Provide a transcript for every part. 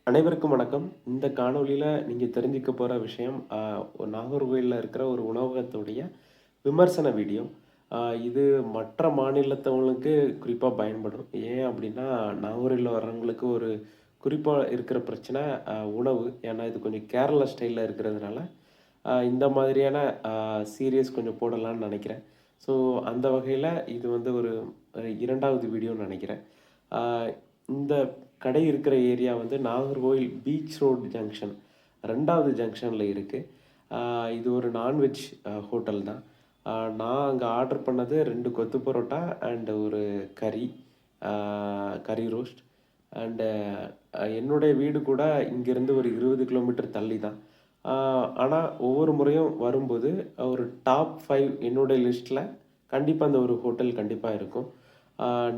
அனைவருக்கும் வணக்கம். இந்த காணொளியில நீங்க தெரிஞ்சுக்க போற விஷயம், நாகர்கோவில்ல இருக்கிற ஒரு உணவகத்துடைய விமர்சன வீடியோ. அ இது மற்ற மாநிலத்தவங்களுக்கு குறிப்பா பயன்படும். ஏன் அப்படின்னா, நாகூரில வர்றவங்களுக்கு ஒரு குறிப்பா இருக்கிற பிரச்சனை உணவு. ஏன்னா, இது கொஞ்சம் கேரளா ஸ்டைல்ல இருக்கிறதுனால, இந்த மாதிரியான சீரியஸ் கொஞ்சம் போடலான்னு நெனைக்கிறேன். ஸோ, அந்த வகையில இது வந்து ஒரு 2வது வீடியோன்னு நெனைக்கிறேன். அ இந்த கடை இருக்கிற ஏரியா வந்து நாகர்கோவில் பீச் ரோட் ஜங்ஷன் 2வது ஜங்ஷன்ல இருக்கு. ஆ இது ஒரு நான்வெஜ் ஹோட்டல் தான். ஆ நான் அங்க ஆர்டர் பண்ணது 2 கொத்து பரோட்டா அண்ட் ஒரு கறி, ஆ கறி ரோஸ்ட் அண்டு என்னுடைய வீடு கூட இங்கேருந்து ஒரு 20 கிலோமீட்டர் தள்ளி தான். ஆ ஆனா ஒவ்வொரு முறையும் வரும்போது ஒரு டாப் 5 என்னுடைய லிஸ்ட்ல கண்டிப்பா அந்த ஒரு ஹோட்டல் கண்டிப்பா இருக்கும்.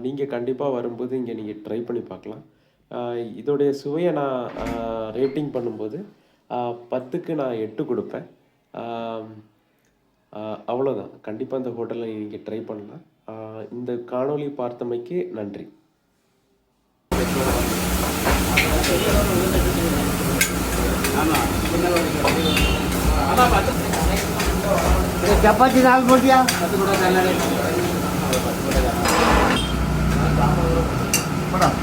நீங்க கண்டிப்பா வரும்போது இங்க நீங்க ட்ரை பண்ணி பார்க்கலாம். இதோடைய சுவைய நான் ரேட்டிங் பண்ணும்போது, 10க்கு நான் 8 குடுப்பேன். ஆம், அவ்வளோதான். கண்டிப்பா இந்த ஹோட்டல்ல நீங்க ட்ரை பண்ணலாம். இந்த காணொளி பார்த்தமைக்கு நன்றி. சப்பாத்தி நாலு போட்டியா? மேடம்